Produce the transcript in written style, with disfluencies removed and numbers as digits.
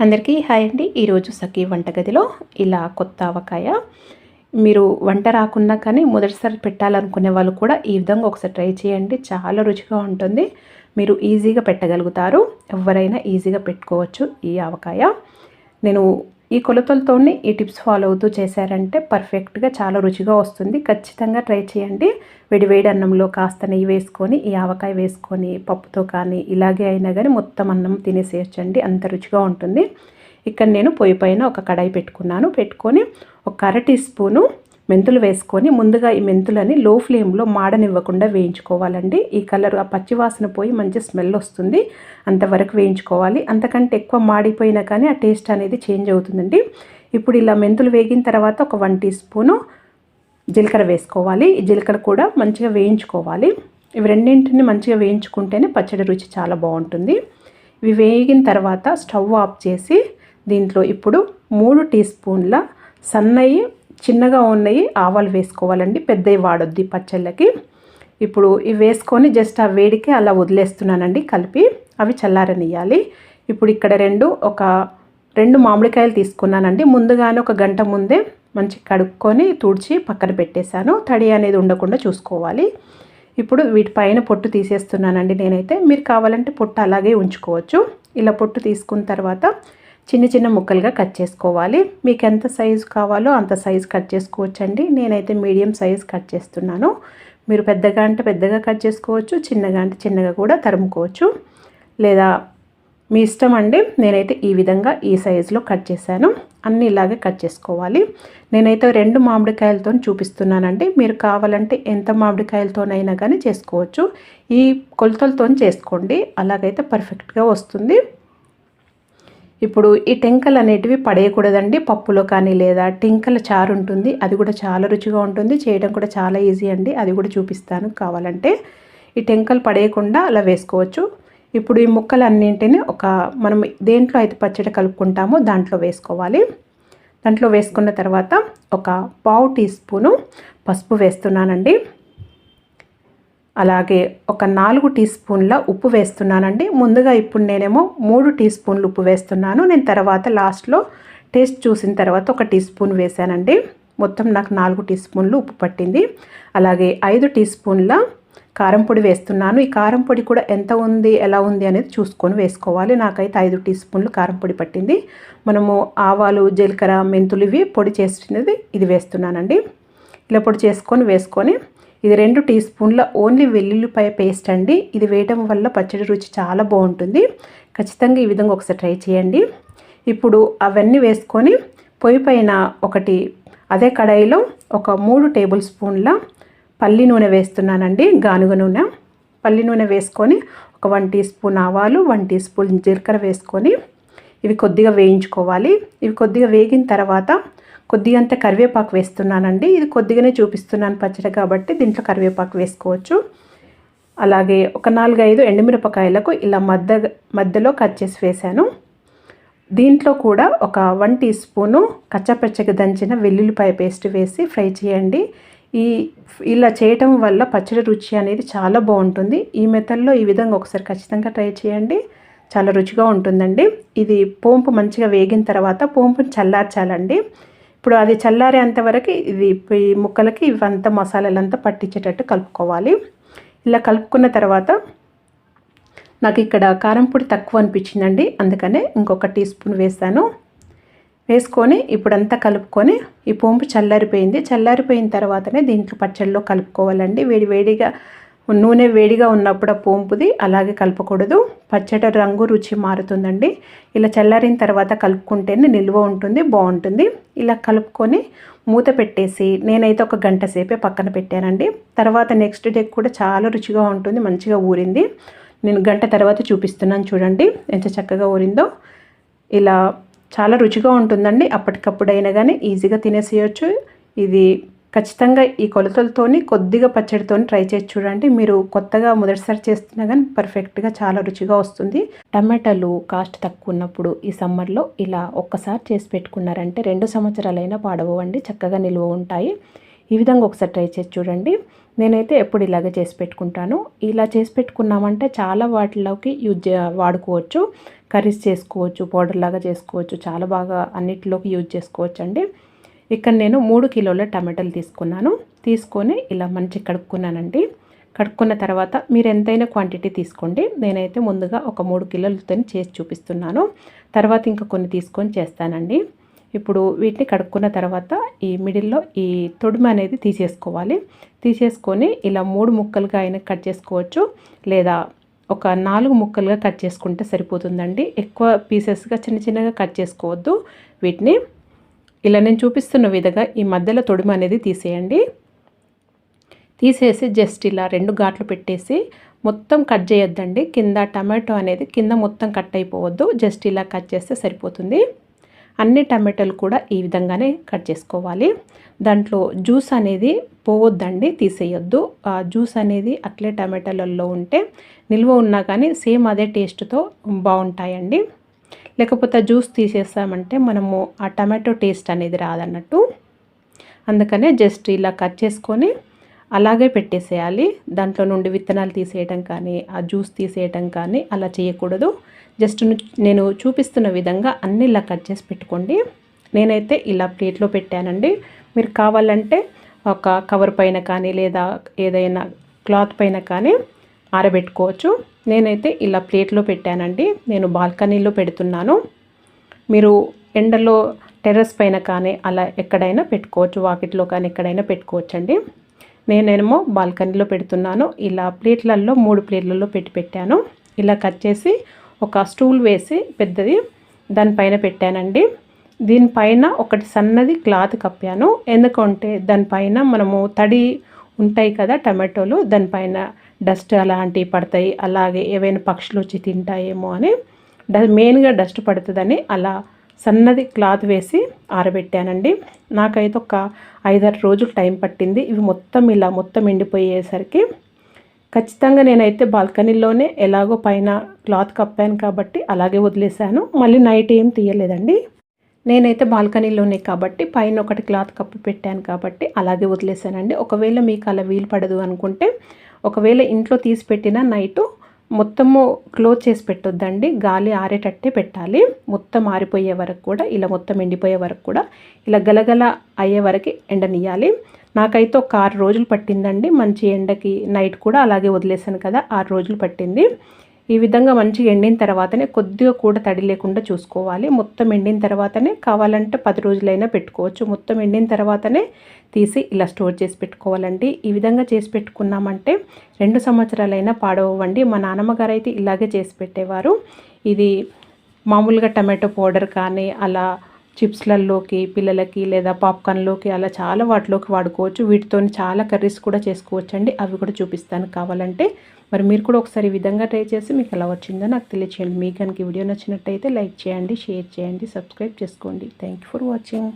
అందరికీ హాయ్ అండి. ఈరోజు సఖీ వంటగదిలో ఇలా కొత్త ఆవకాయ మీరు వంట రాకున్నా కానీ మొదటిసారి పెట్టాలనుకునే వాళ్ళు కూడా ఈ విధంగా ఒకసారి ట్రై చేయండి. చాలా రుచిగా ఉంటుంది. మీరు ఈజీగా పెట్టగలుగుతారు. ఎవరైనా ఈజీగా పెట్టుకోవచ్చు ఈ ఆవకాయ. నేను ఈ కొలతలతోనే ఈ టిప్స్ ఫాలో అవుతూ చేశారంటే పర్ఫెక్ట్గా చాలా రుచిగా వస్తుంది. ఖచ్చితంగా ట్రై చేయండి. వేడి వేడి అన్నంలో కాస్త నెయ్యి వేసుకొని ఈ ఆవకాయ వేసుకొని పప్పుతో కానీ ఇలాగే అయినా కానీ మొత్తం అన్నం తినేసేయచ్చండి. అంత రుచిగా ఉంటుంది. ఇక్కడ నేను పొయ్యి పైన ఒక కడాయి పెట్టుకొని ఒక అర టీ స్పూను మెంతులు వేసుకొని ముందుగా ఈ మెంతులని లో ఫ్లేమ్లో మాడనివ్వకుండా వేయించుకోవాలండి. ఈ కలర్ ఆ పచ్చివాసన పోయి మంచి స్మెల్ వస్తుంది. అంతవరకు వేయించుకోవాలి. అంతకంటే ఎక్కువ మాడిపోయినా కానీ ఆ టేస్ట్ అనేది చేంజ్ అవుతుందండి. ఇప్పుడు ఇలా మెంతులు వేగిన తర్వాత ఒక 1 టీ స్పూను జీలకర్ర వేసుకోవాలి. ఈ జీలకర్ర కూడా మంచిగా వేయించుకోవాలి. ఇవి రెండింటిని మంచిగా వేయించుకుంటేనే పచ్చడి రుచి చాలా బాగుంటుంది. ఇవి వేగిన తర్వాత స్టవ్ ఆఫ్ చేసి దీంట్లో ఇప్పుడు 3 టీ స్పూన్ల సన్నయి చిన్నగా ఉన్నాయి ఆవాలు వేసుకోవాలండి. పెద్దవి వాడొద్దు ఈ పచ్చళ్ళకి. ఇప్పుడు ఇవి వేసుకొని జస్ట్ ఆ వేడికి అలా వదిలేస్తున్నానండి కలిపి. అవి చల్లారనియాలి. ఇప్పుడు ఇక్కడ రెండు మామిడికాయలు తీసుకున్నానండి. ముందుగానే ఒక గంట ముందే మంచి కడుక్కొని తుడిచి పక్కన పెట్టేశాను. తడి అనేది ఉండకుండా చూసుకోవాలి. ఇప్పుడు వీటిపైన పొట్టు తీసేస్తున్నానండి నేనైతే. మీరు కావాలంటే పొట్టు అలాగే ఉంచుకోవచ్చు. ఇలా పొట్టు తీసుకున్న తర్వాత చిన్న చిన్న ముక్కలుగా కట్ చేసుకోవాలి. మీకు ఎంత సైజు కావాలో అంత సైజు కట్ చేసుకోవచ్చండి. నేనైతే మీడియం సైజు కట్ చేస్తున్నాను. మీరు పెద్దగా అంటే పెద్దగా కట్ చేసుకోవచ్చు, చిన్నగా అంటే చిన్నగా కూడా తరుముకోవచ్చు, లేదా మీ ఇష్టం అండి. నేనైతే ఈ విధంగా ఈ సైజులో కట్ చేశాను. అన్నీ ఇలాగే కట్ చేసుకోవాలి. నేనైతే 2 మామిడికాయలతో చూపిస్తున్నానండి. మీరు కావాలంటే ఎంత మామిడికాయలతోనైనా కానీ చేసుకోవచ్చు. ఈ కొలతలతో చేసుకోండి, అలాగైతే పర్ఫెక్ట్గా వస్తుంది. ఇప్పుడు ఈ టెంకలు అనేటివి పడేయకూడదండి. పప్పులో కానీ లేదా టెంకల చారు ఉంటుంది, అది కూడా చాలా రుచిగా ఉంటుంది. చేయడం కూడా చాలా ఈజీ అండి. అది కూడా చూపిస్తాను కావాలంటే. ఈ టెంకలు పడేయకుండా అలా వేసుకోవచ్చు. ఇప్పుడు ఈ ముక్కలన్నింటినీ మనం దేంట్లో అయితే పచ్చడి కలుపుకుంటామో దాంట్లో వేసుకోవాలి. దాంట్లో వేసుకున్న తర్వాత ఒక 1/2 టీ స్పూను పసుపు వేస్తున్నానండి. అలాగే ఒక 4 టీ స్పూన్ల ఉప్పు వేస్తున్నానండి. ముందుగా ఇప్పుడు నేనేమో 3 టీ స్పూన్లు ఉప్పు వేస్తున్నాను. నేను తర్వాత లాస్ట్లో టేస్ట్ చూసిన తర్వాత 1 టీ స్పూన్ వేసానండి. మొత్తం నాకు 4 టీ స్పూన్లు ఉప్పు పట్టింది. అలాగే 5 టీ స్పూన్ల కారం పొడి వేస్తున్నాను. ఈ కారం పొడి కూడా ఎంత ఉంది ఎలా ఉంది అనేది చూసుకొని వేసుకోవాలి. నాకైతే 5 టీ స్పూన్లు కారం పొడి పట్టింది. మనము ఆవాలు, జీలకర్ర, మెంతులు ఇవి పొడి చేసినది ఇది వేస్తున్నానండి. ఇలా పొడి వేసుకొని ఇది 2 టీ స్పూన్ల ఓన్లీ వెల్లుల్లిపాయ పేస్ట్ అండి. ఇది వేయటం వల్ల పచ్చడి రుచి చాలా బాగుంటుంది. ఖచ్చితంగా ఈ విధంగా ఒకసారి ట్రై చేయండి. ఇప్పుడు అవన్నీ వేసుకొని పొయ్యి పైన అదే కడాయిలో ఒక 3 టేబుల్ స్పూన్ల పల్లి నూనె వేస్తున్నానండి. గానుగ నూనె. పల్లి నూనె వేసుకొని ఒక 1 టీ స్పూన్ ఆవాలు, 1 టీ స్పూన్ జీలకర్ర వేసుకొని ఇవి కొద్దిగా వేయించుకోవాలి. ఇవి కొద్దిగా వేగిన తర్వాత కొద్దిగంత కరివేపాకు వేస్తున్నానండి. ఇది కొద్దిగానే చూపిస్తున్నాను పచ్చడి కాబట్టి దీంట్లో కరివేపాకు వేసుకోవచ్చు. అలాగే ఒక 4-5 ఎండుమిరపకాయలకు ఇలా మధ్యలో కట్ చేసి వేశాను. దీంట్లో కూడా ఒక 1 టీ స్పూను కచ్చపచ్చగా దంచిన వెల్లుల్లిపాయ పేస్ట్ వేసి ఫ్రై చేయండి. ఇలా చేయటం వల్ల పచ్చడి రుచి అనేది చాలా బాగుంటుంది. ఈ మెథడ్లో ఈ విధంగా ఒకసారి ఖచ్చితంగా ట్రై చేయండి. చాలా రుచిగా ఉంటుందండి. ఇది పోంపు మంచిగా వేగిన తర్వాత పోంపుని చల్లార్చాలండి. ఇప్పుడు అది చల్లారేంతవరకు ఈ ముక్కలకి ఇవంతా మసాలాలంతా పట్టించేటట్టు కలుపుకోవాలి. ఇలా కలుపుకున్న తర్వాత నాకు ఇక్కడ కారం పొడి తక్కువ అనిపించిందండి. అందుకనే ఇంకొక టీ స్పూన్ వేసుకొని ఇప్పుడంతా కలుపుకొని ఈ పోంపు చల్లారిపోయిన తర్వాతనే దీంట్లో పచ్చడిలో కలుపుకోవాలండి. నూనె వేడిగా ఉన్నప్పుడు ఆ పోంపుది అలాగే కలపకూడదు. పచ్చడి రంగు రుచి మారుతుందండి. ఇలా చల్లారిన తర్వాత కలుపుకుంటేనే నిల్వ ఉంటుంది, బాగుంటుంది. ఇలా కలుపుకొని మూత పెట్టేసి నేనైతే ఒక గంట సేపే పక్కన పెట్టానండి. తర్వాత నెక్స్ట్ డే కూడా చాలా రుచిగా ఉంటుంది. మంచిగా ఊరింది. నేను గంట తర్వాత చూపిస్తున్నాను చూడండి ఎంత చక్కగా ఊరిందో. ఇలా చాలా రుచిగా ఉంటుందండి. అప్పటికప్పుడైనా కానీ ఈజీగా తినేసేయచ్చు. ఇది ఖచ్చితంగా ఈ కొలతలతోని కొద్దిగా పచ్చడితోని ట్రై చేసి చూడండి. మీరు కొత్తగా మొదటిసారి చేస్తున్నా కానీ పర్ఫెక్ట్గా చాలా రుచిగా వస్తుంది. టమాటాలు కాస్ట్ తక్కువ ఉన్నప్పుడు ఈ సమ్మర్లో ఇలా ఒక్కసారి చేసి పెట్టుకున్నారంటే 2 సంవత్సరాలైనా పాడవండి. చక్కగా నిల్వ ఉంటాయి. ఈ విధంగా ఒకసారి ట్రై చేసి చూడండి. నేనైతే ఎప్పుడు ఇలాగే చేసి పెట్టుకుంటాను. ఇలా చేసి పెట్టుకున్నామంటే చాలా వాటిలోకి వాడుకోవచ్చు. కర్రీస్ చేసుకోవచ్చు, పౌడర్ లాగా చేసుకోవచ్చు, చాలా బాగా అన్నిటిలోకి యూజ్ చేసుకోవచ్చు అండి. ఇక్కడ నేను 3 కిలోల టమాటాలు తీసుకొని ఇలా మంచిగా కడుక్కున్నానండి. కడుక్కున్న తర్వాత మీరు ఎంతైనా క్వాంటిటీ తీసుకోండి. నేనైతే ముందుగా ఒక 3 కిలోలతో చేసి చూపిస్తున్నాను. తర్వాత ఇంకా కొన్ని తీసుకొని చేస్తానండి. ఇప్పుడు వీటిని కడుక్కున్న తర్వాత ఈ మిడిల్లో ఈ తొడుము అనేది తీసేసుకొని ఇలా 3 ముక్కలుగా అయినా కట్ చేసుకోవచ్చు, లేదా ఒక 4 ముక్కలుగా కట్ చేసుకుంటే సరిపోతుందండి. ఎక్కువ పీసెస్గా చిన్నగా కట్ చేసుకోవద్దు. వీటిని ఇలా నేను చూపిస్తున్న విధంగా ఈ మధ్యలో తొడుము అనేది తీసేయండి. తీసేసి జస్ట్ ఇలా 2 ఘాట్లు పెట్టేసి మొత్తం కట్ చేయొద్దండి. కింద టమాటో అనేది కింద మొత్తం కట్ అయిపోవద్దు. జస్ట్ ఇలా కట్ చేస్తే సరిపోతుంది. అన్ని టమాటాలు కూడా ఈ విధంగానే కట్ చేసుకోవాలి. దాంట్లో జ్యూస్ అనేది పోవద్దండి, తీసేయొద్దు. ఆ జ్యూస్ అనేది అట్లే టమాటాలలో ఉంటే నిల్వ ఉన్నా కానీ సేమ్ అదే టేస్ట్తో బాగుంటాయండి. లేకపోతే జ్యూస్ తీసేస్తామంటే మనము ఆ టమాటో టేస్ట్ అనేది రాదన్నట్టు. అందుకనే జస్ట్ ఇలా కట్ చేసుకొని అలాగే పెట్టేసేయాలి. దాంట్లో నుండి విత్తనాలు తీసేయటం కానీ ఆ జ్యూస్ తీసేయటం కానీ అలా చేయకూడదు. జస్ట్ నేను చూపిస్తున్న విధంగా అన్నీ ఇలా కట్ చేసి పెట్టుకోండి. నేనైతే ఇలా ప్లేట్లో పెట్టానండి. మీరు కావాలంటే ఒక కవర్ పైన కానీ లేదా ఏదైనా క్లాత్ పైన కానీ ఆరబెట్టుకోవచ్చు. నేనైతే ఇలా ప్లేట్లో పెట్టానండి. నేను బాల్కనీలో పెడుతున్నాను. మీరు ఎండలో టెర్రస్ పైన కానీ అలా ఎక్కడైనా పెట్టుకోవచ్చు, వాకిట్లో కానీ ఎక్కడైనా పెట్టుకోవచ్చండి. నేనేమో బాల్కనీలో పెడుతున్నాను. ఇలా ప్లేట్లలో 3 ప్లేట్లలో పెట్టాను. ఇలా కట్ చేసి ఒక స్టూల్ వేసి పెద్దది దానిపైన పెట్టానండి. దీనిపైన ఒకటి సన్నది క్లాత్ కప్పాను. ఎందుకంటే దానిపైన మనము తడి ఉంటాయి కదా టమాటోలు, దానిపైన డస్ట్ అలాంటివి పడతాయి, అలాగే ఏవైనా పక్షులు వచ్చి తింటాయేమో అని మెయిన్గా డస్ట్ పడుతుందని అలా సన్నది క్లాత్ వేసి ఆరబెట్టానండి. నాకైతే ఒక 5-6 రోజులు టైం పట్టింది. ఇవి మొత్తం ఎండిపోయేసరికి ఖచ్చితంగా నేనైతే బాల్కనీలోనే ఎలాగో పైన క్లాత్ కప్పాను కాబట్టి అలాగే వదిలేశాను. మళ్ళీ నైట్ ఏం తీయలేదండి. నేనైతే బాల్కనీలోనే కాబట్టి పైన ఒకటి క్లాత్ కప్పు పెట్టాను కాబట్టి అలాగే వదిలేశానండి. ఒకవేళ మీకు అలా వీలు పడదు అనుకుంటే, ఒకవేళ ఇంట్లో తీసి పెట్టిన నైటు మొత్తము క్లోజ్ చేసి పెట్టొద్దండి. గాలి ఆరేటట్టే పెట్టాలి. మొత్తం ఆరిపోయే వరకు కూడా, ఇలా మొత్తం ఎండిపోయే వరకు కూడా, ఇలా గలగల అయ్యే వరకు ఎండనియాలి. నాకైతే ఒక 6 రోజులు పట్టిందండి. మంచి ఎండకి నైట్ కూడా అలాగే వదిలేసాను కదా, 6 రోజులు పట్టింది. ఈ విధంగా మంచిగా ఎండిన తర్వాతనే, కొద్దిగా కూడా తడి లేకుండా చూసుకోవాలి. మొత్తం ఎండిన తర్వాతనే, కావాలంటే 10 రోజులైనా పెట్టుకోవచ్చు. మొత్తం ఎండిన తర్వాతనే తీసి ఇలా స్టోర్ చేసి పెట్టుకోవాలండి. ఈ విధంగా చేసి పెట్టుకున్నామంటే 2 సంవత్సరాలైనా పాడవండి. మా నాన్నమ్మ గారు అయితే ఇలాగే చేసి పెట్టేవారు. ఇది మామూలుగా టమాటో పౌడర్ కానీ అలా చిప్స్లలోకి పిల్లలకి లేదా పాప్కార్న్లోకి అలా చాలా వాటిలోకి వాడుకోవచ్చు. వీటితో చాలా కర్రీస్ కూడా చేసుకోవచ్చండి. అవి కూడా చూపిస్తాను కావాలంటే. మరి మీరు కూడా ఒకసారి ఈ విధంగా ట్రై చేసి మీకు ఎలా వచ్చిందో నాకు తెలియచేయండి. మీకు కనుక ఈ వీడియో నచ్చినట్టయితే లైక్ చేయండి, షేర్ చేయండి, సబ్స్క్రైబ్ చేసుకోండి. Thank you for watching.